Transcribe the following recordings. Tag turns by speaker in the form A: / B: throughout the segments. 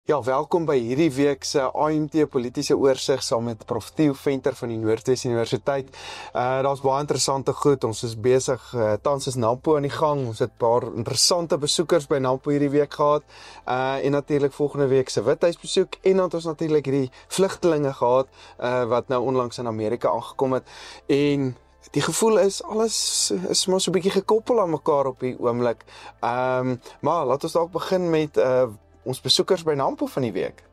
A: Ja, welkom by hierdie week se AMT politiese oorsig saam met Prof Theo Venter van die Noordwes Universiteit. Daar's baie interessante goed. Ons is besig, tans is NAMPO aan die gang. Ons het 'n paar interessante besoekers by NAMPO hierdie week gehad. En natuurlik volgende week se Withuisbesoek en dan het ons natuurlik hierdie vlugtelinge gehad wat nou onlangs in Amerika aangekom het. En die gevoel is, alles is maar so 'n bietjie gekoppel aan mekaar op die oomblik. Maar laat ons dalk begin met ons besoekers by NAMPO van die week.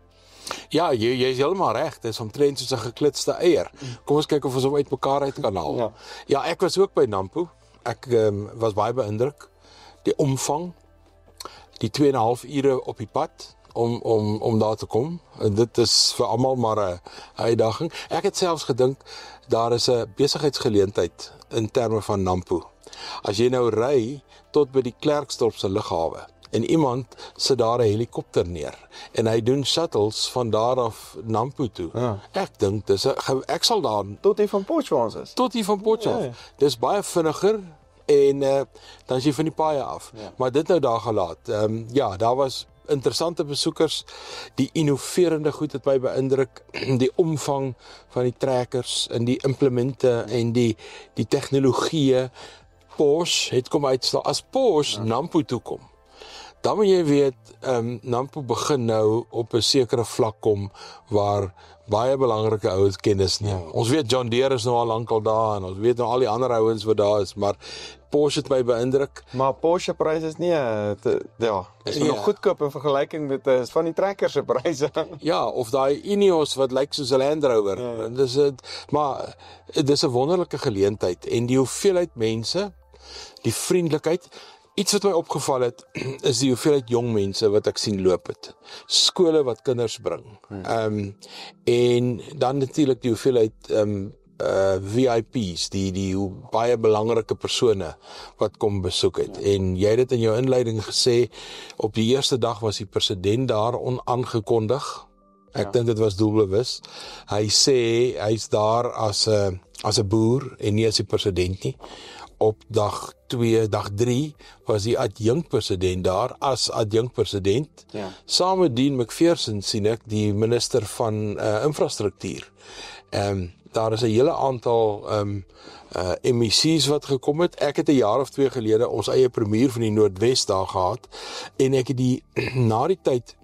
B: Ja, jy is heeltemal reg. Dit is omtrent soos 'n geklitste eier. Kom ons kyk of ons hom uit mekaar uit kan haal. Ja, ek was ook by NAMPO. Ek was baie beïndruk. Die omvang, die 2,5 ure op die pad om daar te kom. En dit is vir almal maar 'n uitdaging. Ek het selfs gedink daar is 'n besigheidsgeleentheid in terme van NAMPO. As jy nou ry tot by die Klerksdorp se lughawe en iemand sit daar 'n helikopter neer en hy doen shuttles van daar af NAMPO toe. Ja. Ek dink ek sal daar
A: tot die van Potchefstroom is.
B: Tot die van Potchefstroom. Ja. Dis baie vinniger en dan is jy van die paaie af. Ja. Maar dit nou daar gelaat. Ja, daar was interessante besoekers. Die innoverende goed het my beïndruk. Die omvang van die trekkers en die implemente en die tegnologieë. Porsche het kom uitstaan. As Porsche NAMPO toe kom, dan moet jy weet, NAMPO begin nou op 'n sekere vlak kom waar baie belangrike ouens kennis neem. Ja. Ons weet John Deere is nou al lankal daar en ons weet nou al die ander ouens wat daar is, maar Porsche het my beïndruk.
A: Maar Porsche pryse is nie, is nog goedkoop in vergelyking met van die trekker se pryse.
B: Ja, of daai Ineos wat lyk soos 'n Land Rover. Ja. Maar dis 'n wonderlike geleentheid en die hoeveelheid mense, die vriendelikheid. Iets wat my opgeval het, is die hoeveelheid jong mense wat ek sien loop het. Skole wat kinders bring. En dan natuurlik die hoeveelheid VIP's, die baie belangrike persone wat kom besoek het. En jy het dit in jou inleiding gesê, op die eerste dag was die president daar aangekondig. Ek dink dit was doelbewus. Hy sê hy's daar as 'n boer en nie as die president nie. Op dag 2, dag 3 was die adjunkt-president daar as adjunkt-president. Ja. Saam met Dean McPherson sien ek die minister van infrastruktuur. Daar is 'n hele aantal MEC's wat gekom het. Ek het 'n jaar of 2 gelede ons eie premier van die Noordwes daar gehad en ek het na die tyd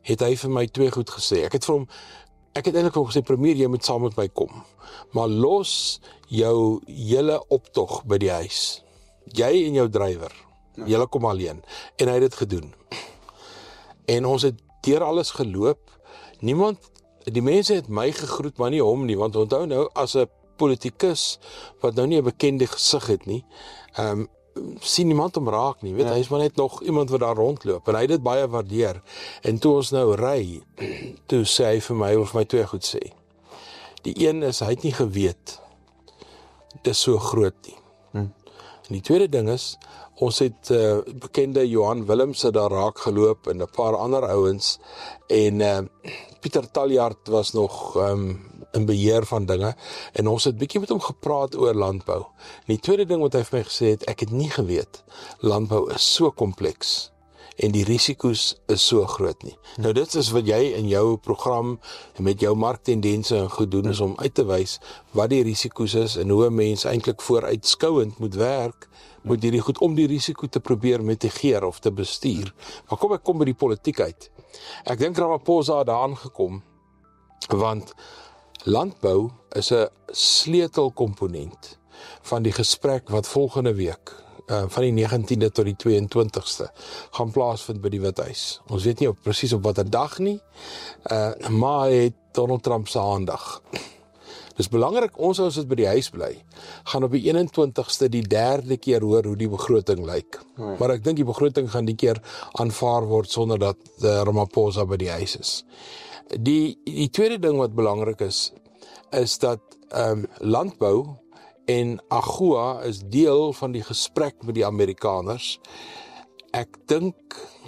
B: het hy vir my 2 goed gesê. Ek het eintlik vir hom gesê, premier, jy moet saam met my kom. Maar los jou hele optog by die huis. Jy en jou drywer. Julle kom alleen. En hy het dit gedoen. En ons het deur alles geloop. Die mense het my gegroet, maar nie hom nie, want onthou nou, as 'n politikus wat nou nie 'n bekende gesig het nie, sien niemand hom raak nie, weet, hy is maar net nog iemand wat daar rondloop, en hy het dit baie waardeer. En toe ons nou ry, toe sê hy vir my 2 goed sê. Die een is, hy het nie geweet, dit is so groot nie. En die tweede ding is, ons het bekende Johan Willemse daar raak geloop, en 'n paar ander ouens, en Pieter Taljaard was nog in beheer van dinge, en ons het bietjie met hom gepraat oor landbou. En die tweede ding wat hy vir my gesê het, ek het nie geweet, landbou is so kompleks, en die risiko's is so groot nie. Nou dit is wat jy in jou program, en met jou marktendense en goed doen, is om uit te wys, wat die risiko's is, en hoe 'n mens eintlik vooruitskouend moet werk, moet hierdie goed om die risiko te probeer mitigeer of te bestuur. Maar kom ek kom by die politiek uit. Ek dink Ramaphosa het daar aangekom, want landbou is 'n sleutelkomponent van die gesprek wat volgende week, van die 19de tot die 22ste, gaan plaasvind by die Withuis. Ons weet nie presies op watter dag nie, maar het Donald Trump se aandag. Dis belangrik, ons as dit by die huis bly, gaan op die 21ste die 3de keer hoor hoe die begroting lyk. Maar ek dink die begroting gaan die keer aanvaar word sonder dat Ramaphosa by die huis is. Die tweede ding wat belangrik is dat landbou en AGOA is deel van die gesprek met die Amerikaners. Ek dink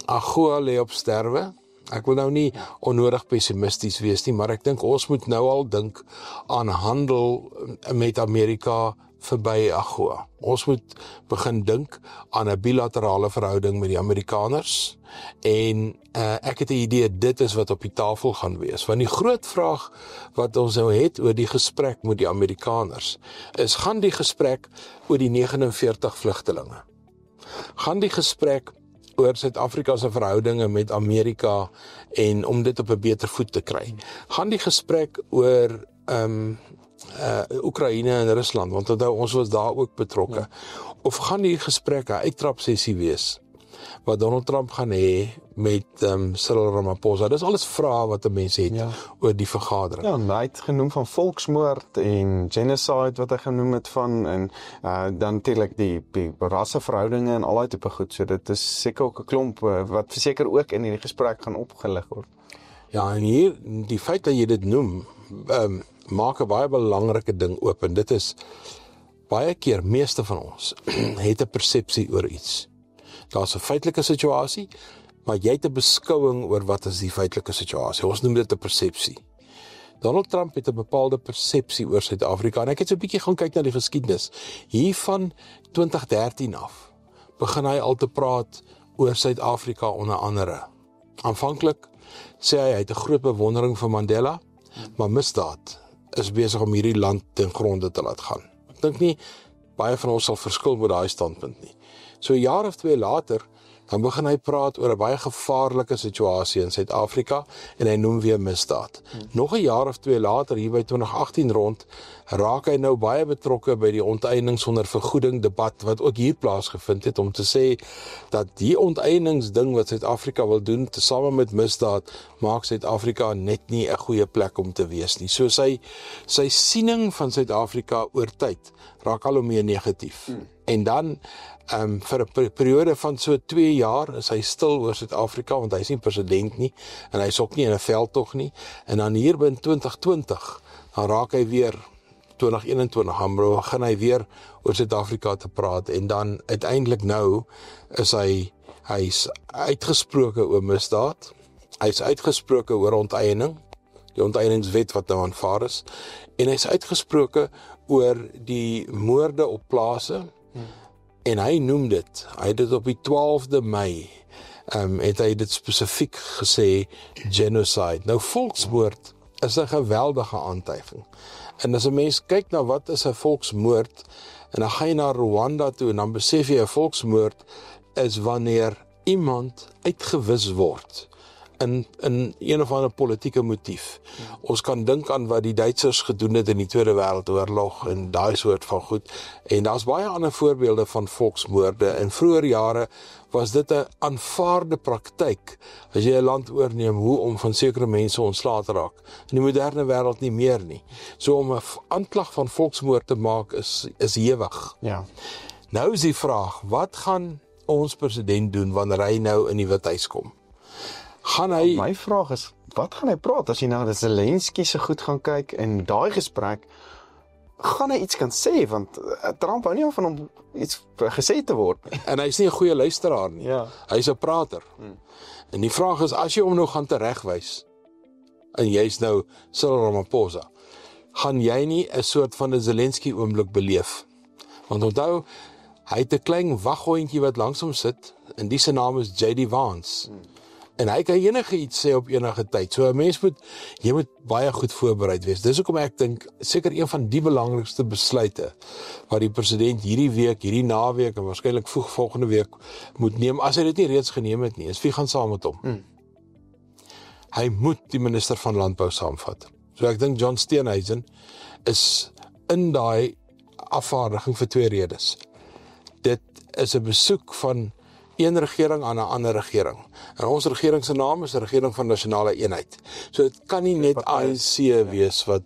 B: AGOA lê op sterwe. Ek wil nou nie onnodig pessimisties wees nie, maar ek dink ons moet nou al dink aan handel met Amerika verby AGOA. Ons moet begin dink aan 'n bilaterale verhouding met die Amerikaners en ek het 'n idee dit is wat op die tafel gaan wees. Want die groot vraag wat ons nou het oor die gesprek met die Amerikaners is, gaan die gesprek oor die 49 vlugtelinge? Gaan die gesprek oor Suid-Afrika se verhoudinge met Amerika en om dit op 'n beter voet te kry? Gaan die gesprek oor Oekraïne en Rusland, want onthou ons was daar ook betrokke. Of gaan die gesprek 'n uittrapsessie wees wat Donald Trump gaan hê met Cyril Ramaphosa? Dis alles vrae wat 'n mens het oor die vergadering.
A: Ja, hy het genoem van volksmoord en genocide wat hy genoem het van en dan natuurlik die rasseverhoudinge en al daai tipe goed. So dit is seker ook 'n klomp wat verseker ook in hierdie gesprek gaan opgelig word.
B: Ja, en hier die feit dat jy dit noem, maak 'n baie belangrike ding oop en dit is baie keer meeste van ons het 'n persepsie oor iets. Daar's 'n feitelike situasie, maar jy het 'n beskouing oor wat is die feitelike situasie. Ons noem dit 'n persepsie. Donald Trump het 'n bepaalde persepsie oor Suid-Afrika en ek het so 'n bietjie gaan kyk na die geskiedenis. Hier van 2013 af begin hy al te praat oor Suid-Afrika onder andere. Aanvanklik sê hy het 'n groot bewondering vir Mandela, maar misdaad is besig om hierdie land ten gronde te laat gaan. Ek dink nie baie van ons sal verskil met daai standpunt nie. So 'n jaar of 2 later, dan begin hy praat oor 'n baie gevaarlike situasie in Suid-Afrika en hy noem weer misdaad. Nog 'n jaar of 2 later, hier by 2018 rond, raak hy nou baie betrokke by die onteiening sonder vergoeding debat wat ook hier plaasgevind het om te sê dat die onteieningsding wat Suid-Afrika wil doen tesame met misdaad maak Suid-Afrika net nie 'n goeie plek om te wees nie. So sy siening van Suid-Afrika oor tyd raak al hoe meer negatief. En dan vir 'n periode van so 2 jaar is hy stil oor Suid-Afrika want hy is nie president nie en hy is ook nie in 'n veldtog nie. En dan hier in 2020 dan raak hy weer 2021 dan begin hy weer oor Suid-Afrika te praat en dan uiteindelik nou is hy's uitgesproke oor misdaad. Hy's uitgesproke oor onteiening, die onteieningswet wat nou aanvaar is en hy's uitgesproke oor die moorde op plase. En hy noem dit, hy het dit op die 12de Mei, het hy dit spesifiek gesê, genocide. Nou volksmoord is 'n geweldige aantuiging. En as 'n mens kyk na wat is 'n volksmoord, en dan gaan jy na Rwanda toe, en dan besef jy 'n volksmoord is wanneer iemand uitgewis word in een of ander politieke motief. Ons kan dink aan wat die Duitsers gedoen het in die Tweede Wêreldoorlog en daai soort van goed. En daar's baie ander voorbeelde van volksmoorde. In vroeër jare was dit 'n aanvaarde praktyk as jy 'n land oorneem hoe om van sekere mense ontslae te raak. In die moderne wêreld nie meer nie. So om 'n aanklag van volksmoord te maak is hewig.
A: Ja.
B: Nou is die vraag, wat gaan ons president doen wanneer hy nou in die Withuis kom? Gaan hy...
A: My vraag is, wat gaan hy praat as jy nou na Zelensky se goed gaan kyk en daai gesprek, gaan hy iets kan sê, want Trump hou nie van hom iets gesê te word.
B: En hy's nie 'n goeie luisteraar nie.
A: Ja.
B: Hy's 'n prater. En die vraag is, as jy hom nou gaan teregwys, en jy's nou Cyril Ramaphosa, gaan jy nie 'n soort van 'n Zelensky oomblik beleef? Want onthou, hy het 'n klein waghondjie wat langs hom sit, en die se naam is J.D. Vance. En hy kan enige iets sê op enige tyd. So 'n mens jy moet baie goed voorbereid wees. Dis hoekom ek dink seker een van die belangrikste besluite wat die president hierdie week, hierdie naweek en waarskynlik vroeg volgende week moet neem, as hy dit nie reeds geneem het nie, is wie gaan saam met hom? Hy moet die minister van landbou saamvat. So ek dink John Steenhuisen is in daai afvaardiging vir 2 redes. Dit is 'n besoek van een regering aan 'n ander regering. En ons regering se naam is die regering van nasionale eenheid. So dit kan nie net ANC wees wat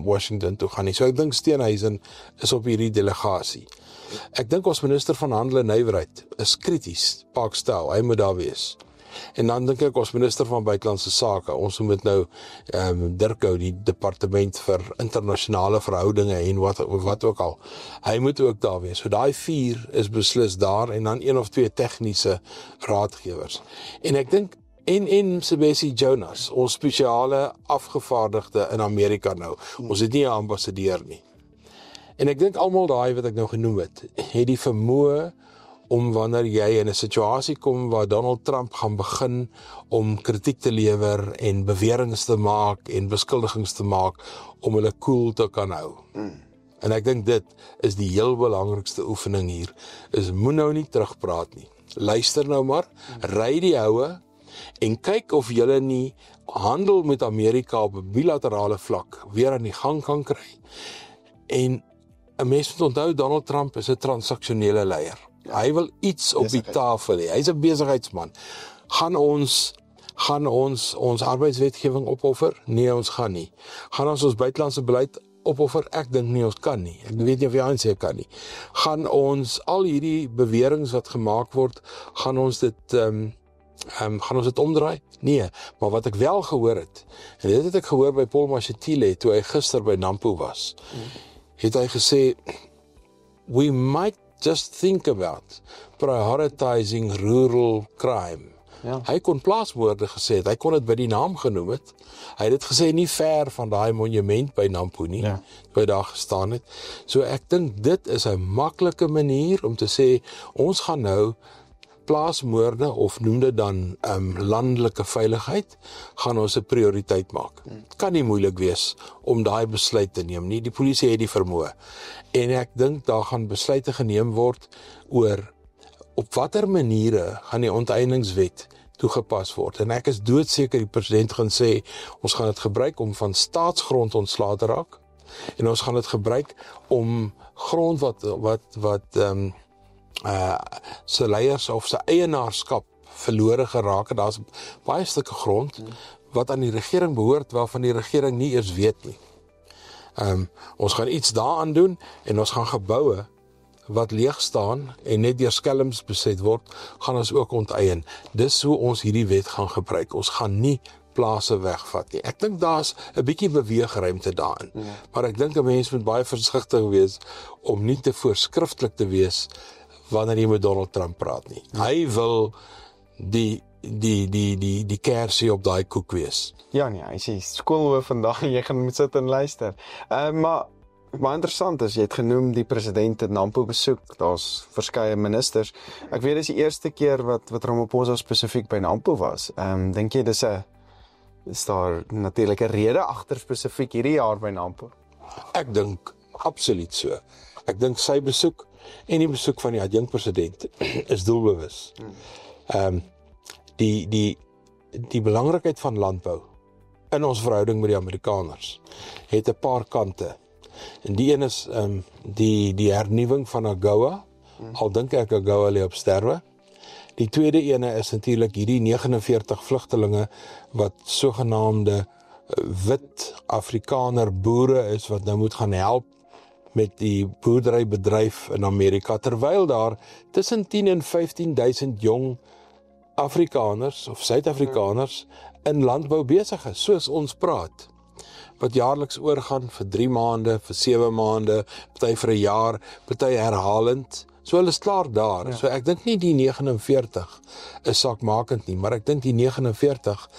B: Washington toe gaan nie. So ek dink Steenhuisen is op hierdie delegasie. Ek dink ons minister van Handel en Nywerheid is krities, Park Stow, hy moet daar wees. En dan dink ek ons minister van Buitelandse Sake, ons moet nou Dirkou, die departement vir internasionale verhoudinge en wat ook al, hy moet ook daar wees. So daai 4 is beslis daar en dan 1 of 2 tegniese raadgewers. En ek dink en Sebesi Jonas, ons spesiale afgevaardigde in Amerika nou. Ons het nie 'n ambassadeur nie. En ek dink almal daai wat ek nou genoem het die vermoë om wanneer jy in 'n situasie kom waar Donald Trump gaan begin om kritiek te lewer en beweringe te maak en beskuldigings te maak om hulle koel te kan hou. En ek dink dit is die heel belangrikste oefening hier, is moet nou nie terugpraat nie. Luister nou maar, ry die houe en kyk of julle nie handel met Amerika op 'n bilaterale vlak weer aan die gang kan kry. En 'n mens moet onthou, Donald Trump is 'n transaksionele leier. Hy wil iets op die tafel hê. Hy's 'n besigheidsman. Gaan ons arbeidswetgewing opoffer? Nee, ons gaan nie. Gaan ons buitelandse beleid opoffer? Ek dink nie ons kan nie. Ek weet nie of die ANC kan nie. Gaan ons al hierdie beweringe wat gemaak word, gaan ons dit omdraai? Nee, maar wat ek wel gehoor het, en dit het ek gehoor by Paul Mashatile toe hy gister by Nampo was, het hy gesê, we might just think about prioritizing rural crime.
A: Ja.
B: Hy kon plaasmoorde gesê het, hy kon dit by die naam genoem het. Hy het dit gesê nie ver van daai monument by Nampo nie, waar hy daar gestaan het. So ek dink dit is 'n maklike manier om te sê, ons gaan nou plaasmoorde, of noem dit dan landelike veiligheid, gaan ons 'n prioriteit maak. Kan nie moeilik wees om daai besluit te neem nie. Die polisie het die vermoë. En ek dink daar gaan besluite geneem word oor op watter maniere gaan die onteieningswet toegepas word. En ek is doodseker die president gaan sê, ons gaan dit gebruik om van staatsgrond ontslae te raak, en ons gaan dit gebruik om grond wat sy leiers of sy eienaarskap verlore geraak het. Daar's baie stukke grond wat aan die regering behoort, waarvan die regering nie eers weet nie. Ons gaan iets daaraan doen, en ons gaan geboue wat leeg staan en net deur skelms beset word, gaan ons ook onteien. Dis hoe ons hierdie wet gaan gebruik. Ons gaan nie plase wegvat nie. Ek dink daar's 'n bietjie beweegruimte daarin. Maar ek dink 'n mens moet baie versigtig wees om nie te voorskrifklik te wees wanneer jy met Donald Trump praat nie. Hy wil die kersie op daai koek wees.
A: Ja nee, hy sê skoolhoof vandag en jy gaan moet sit en luister. Maar interessant is, jy het genoem die president het Nampo besoek, daar's verskeie ministers. Ek weet dis die eerste keer wat Ramaphosa spesifiek by Nampo was. Dink jy is daar natuurlik 'n rede agter spesifiek hierdie jaar by Nampo?
B: Ek dink absoluut so. Ek dink sy besoek en die besoek van die adjunkpresident is doelbewus. Die belangrikheid van landbou in ons verhouding met die Amerikaners het 'n paar kante. En die een is die hernuwing van AGOA, al dink ek AGOA lê op sterwe. Die tweede ene is natuurlik hierdie 49 vlugtelinge wat sogenaamde wit Afrikaner boere is, wat nou moet gaan help met die boerderybedryf in Amerika, terwyl daar tussen 10 en 15.000 jong Afrikaners of Suid-Afrikaners in landbou besig is, soos ons praat, wat jaarliks oorgaan vir 3 maande, vir 7 maande, party vir 'n jaar, party herhalend. So hulle is klaar daar. So ek dink nie die 49 is saakmakend nie, maar ek dink die 49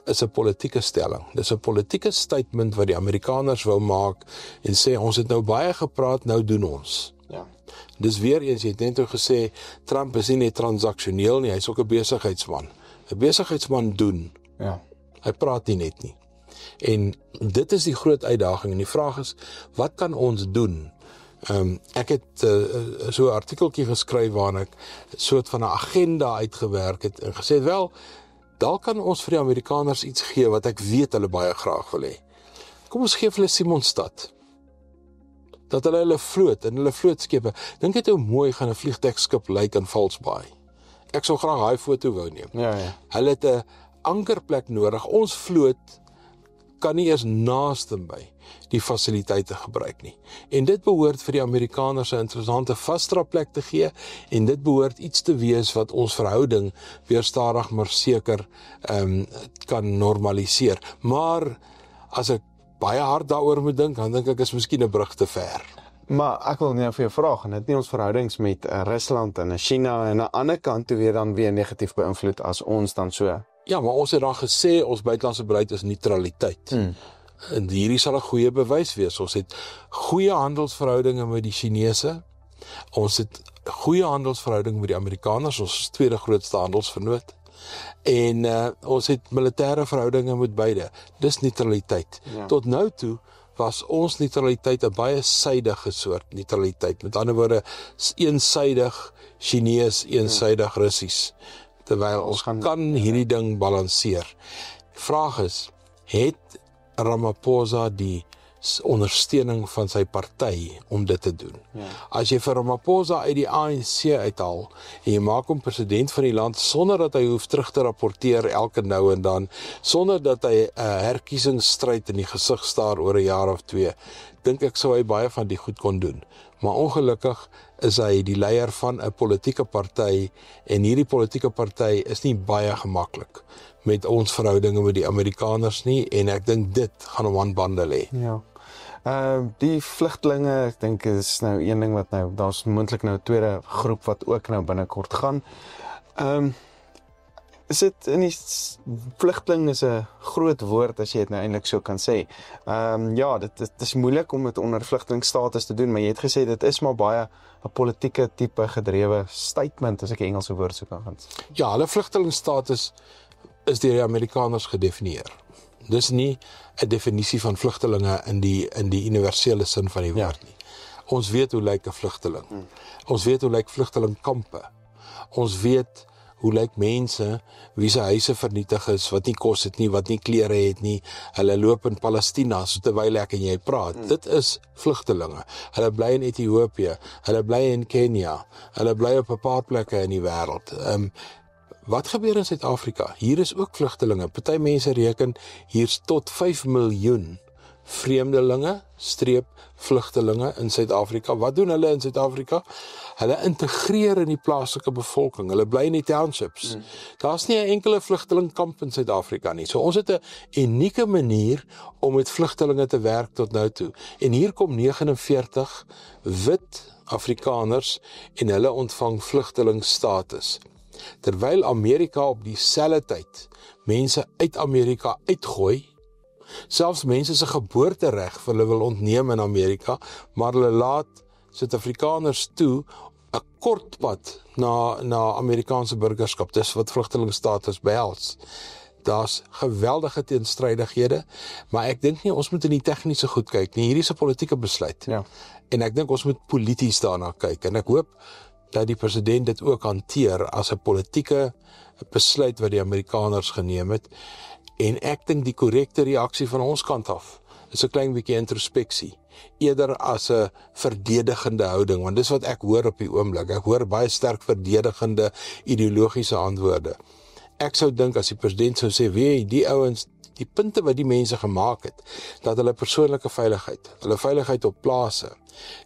B: is 'n politieke stelling. Dis 'n politieke statement wat die Amerikaners wou maak en sê, ons het nou baie gepraat, nou doen ons.
A: Ja.
B: Dis weer eens, jy het net gesê, Trump is nie net transaksioneel nie, hy's ook 'n besigheidsman. 'n Besigheidsman doen.
A: Ja.
B: Hy praat nie net nie. En dit is die groot uitdaging, en die vraag is, wat kan ons doen? Ek het so 'n artikeltjie geskryf waarin ek 'n soort van 'n agenda uitgewerk het en gesê, wel, daar kan ons vir die Amerikaners iets gee wat ek weet hulle baie graag wil hê. Kom ons gee vir hulle Simonstad. Dat hulle vloot en hulle vlootskepe. Dink net hoe mooi gaan 'n vliegtuigskip lyk in Valsbaai. Ek sou graag daai foto wou neem.
A: Ja.
B: Hulle het 'n ankerplek nodig. Ons vloot kan nie eers naaste by die fasiliteite gebruik nie. En dit behoort vir die Amerikaners 'n interessante vasdraplek te gee, en dit behoort iets te wees wat ons verhouding weer stadig maar seker kan normaliseer. Maar as ek baie hard daaroor moet dink, dan dink ek is miskien 'n brug te ver.
A: Maar ek wil nou vir jou vra, en dit nie ons verhoudings met Rusland en China en aan 'n ander kant toe weer negatief beïnvloed as ons dan so?
B: Ja, maar ons het dan gesê, ons buitelandse beleid is neutraliteit. En hierdie sal 'n goeie bewys wees. Ons het goeie handelsverhoudinge met die Chinese. Ons het goeie handelsverhoudinge met die Amerikaners, ons tweede grootste handelsvernoot. En ons het militêre verhoudinge met beide. Dis neutraliteit.
A: Ja.
B: Tot nou toe was ons neutraliteit 'n baie suidige soort neutraliteit. Met ander woorde, eensydig Chinees, eensydig Russies. Terwyl ons kan hierdie ding balanseer. Vraag is, het Ramaphosa die ondersteuning van sy party om dit te doen?
A: Ja.
B: As jy vir Ramaphosa uit die ANC uithaal en jy maak hom president van die land sonder dat hy hoef terug te rapporteer elke nou en dan, sonder dat hy 'n herkiesingsstryd in die gesig staar oor 'n jaar of 2, dink ek sou hy baie van die goed kon doen. Maar ongelukkig is hy die leier van 'n politieke party en hierdie politieke party is nie baie gemaklik met ons verhoudinge met die Amerikaners nie, en ek dink dit gaan hom aan bande lê.
A: Ja. Die vlugtelinge, ek dink is nou een ding wat nou, daar's moontlik nou 'n tweede groep wat ook nou binnekort gaan. Is dit in die vlugteling is 'n groot woord as jy dit nou eintlik so kan sê. Ja, dit is moeilik om dit onder vlugtelingstatus te doen, maar jy het gesê dit is maar baie 'n politieke tipe gedrewe statement, as ek 'n Engelse woord sou kan gaan.
B: Ja, hulle vlugtelingstatus is deur die Amerikaners gedefinieer. Dis nie 'n definisie van vlugtelinge in die universele sin van die woord nie. Ons weet hoe lyk 'n vlugteling. Ons weet hoe lyk vlugtelingkampe. Ons weet hoe lyk mense wie se huise vernietig is, wat nie kos het nie, wat nie klere het nie. Hulle loop in Palestina terwyl ek en jy praat. Dit is vlugtelinge. Hulle bly in Ethiopië, hulle bly in Kenia, hulle bly op 'n paar plekke in die wêreld. Wat gebeur in Suid-Afrika? Hier is ook vlugtelinge. Party mense reken hier's tot 5 miljoen vreemdelinge, vlugtelinge in Suid-Afrika. Wat doen hulle in Suid-Afrika? Hulle integreer in die plaaslike bevolking. Hulle bly in die townships. Daar's nie 'n enkele vlugtelingkamp in Suid-Afrika nie. So ons het 'n unieke manier om met vlugtelinge te werk tot nou toe. En hier kom 49 wit Afrikaners en hulle ontvang vlugtelingstatus. Terwyl Amerika op dieselfde tyd mense uit Amerika uitgooi, selfs mense se geboortereg vir hulle wil ontneem in Amerika, maar hulle laat Suid-Afrikaners toe 'n kort pad na Amerikaanse burgerskap. Dis wat vlugtelingstatus behels. Daar's geweldige teenstrydighede, maar ek dink nie ons moet in die tegniese goed kyk nie. Hierdie is 'n politieke besluit.
A: Ja.
B: En ek dink ons moet polities daarna kyk, en ek hoop dat die president dit ook hanteer as 'n politieke besluit wat die Amerikaners geneem het. En ek dink die korrekte reaksie van ons kant af is 'n klein bietjie introspeksie, eerder as 'n verdedigende houding, want dis wat ek hoor op die oomblik. Ek hoor baie sterk verdedigende ideologiese antwoorde. Ek sou dink as die president sou sê, weet die ouens, die punte wat die mense gemaak het, dat hulle persoonlike veiligheid, hulle veiligheid op plase,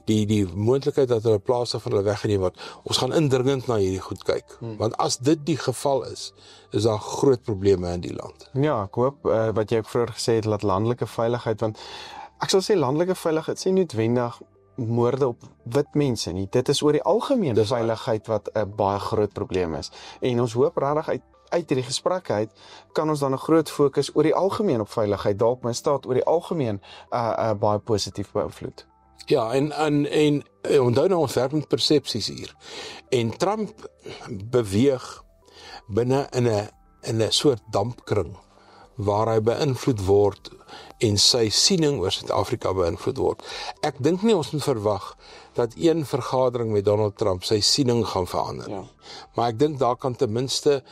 B: die moontlikheid dat hulle plase van hulle weggeneem word, ons gaan indringend na hierdie goed kyk. Want as dit die geval is daar groot probleme in die land.
A: Ja, ek hoop wat jy vroeër gesê het, dat landelike veiligheid, want ek sal sê landelike veiligheid is nie noodwendig moorde op wit mense nie. Dit is oor die algemene veiligheid wat 'n baie groot probleem is. En ons hoop regtig uit hierdie gesprekke uit kan ons dan 'n groot fokus oor die algemeen op veiligheid, dalk my staat oor die algemeen baie positief beïnvloed.
B: Ja, en onthou nou ons werk met persepsies hier. En Trump beweeg binne in 'n soort dampkring waar hy beïnvloed word en sy siening oor Suid-Afrika beïnvloed word. Ek dink nie ons moet verwag dat een vergadering met Donald Trump sy siening gaan verander nie. Maar ek dink daar kan ten minste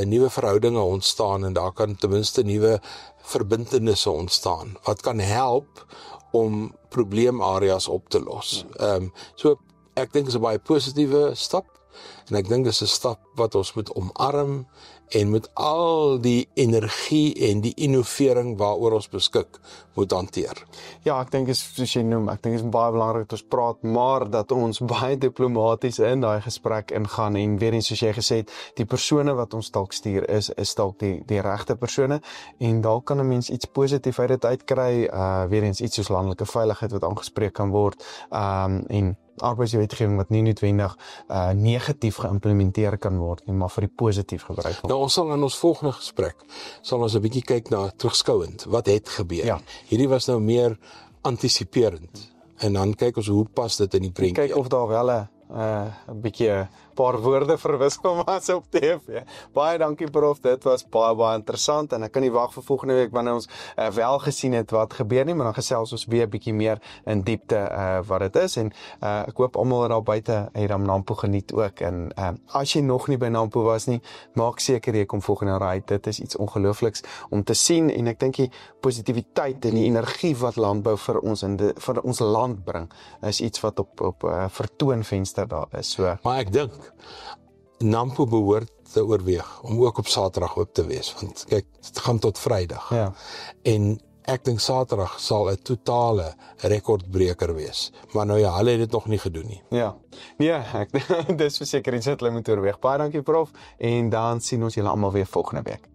B: nuwe verhoudinge ontstaan en daar kan ten minste nuwe verbintenisse ontstaan wat kan help om probleemareas op te los. So ek dink dit is 'n baie positiewe stap en ek dink dit is 'n stap wat ons moet omarm en met al die energie en die innovering waaroor ons beskik moet hanteer.
A: Ja, ek dink is soos jy noem, ek dink is baie belangrik dat ons praat, maar dat ons baie diplomaties in daai gesprek ingaan en weer eens soos jy gesê het, die persone wat ons dalk stuur is dalk die regte persone en dalk kan 'n mens iets positief uit dit uitkry, weer eens iets soos landelike veiligheid wat aangespreek kan word, en arbeidswetgewing wat nie noodwendig negatief geïmplementeer kan word nie, maar vir die positief gebruik word.
B: Nou ons sal in ons volgende gesprek sal ons 'n bietjie kyk na terugskouend wat het gebeur.
A: Ja.
B: Hierdie was nou meer antisiperend en dan kyk ons hoe pas dit in die prentjie.
A: Kyk of daar wel 'n bietjie paar woorde verwissel was op TV. Baie dankie prof, dit was baie interessant en ek kan nie wag vir volgende week wanneer ons wel gesien het wat gebeur nie, maar dan gesels ons weer 'n bietjie meer in diepte wat dit is en ek hoop almal daar buite Hiram Nampo geniet ook en as jy nog nie by Nampo was nie, maak seker jy kom volgende jaar uit. Dit is iets ongeloofliks om te sien en ek dink die positiwiteit en die energie wat landbou vir ons en vir ons land bring, is iets wat op vertoonvenster daar is. So
B: Maar ek dink Nampo behoort te oorweeg om ook op Saterdag oop te wees, want kyk, dit gaan tot Vrydag.
A: ja.
B: En ek dink Saterdag sal 'n totale rekordbreker wees. Maar nou ja, hulle het dit nog nie gedoen nie.
A: Ja, nee, dis verseker iets wat hulle moet oorweeg. Baie dankie prof en dan sien ons julle almal weer volgende week.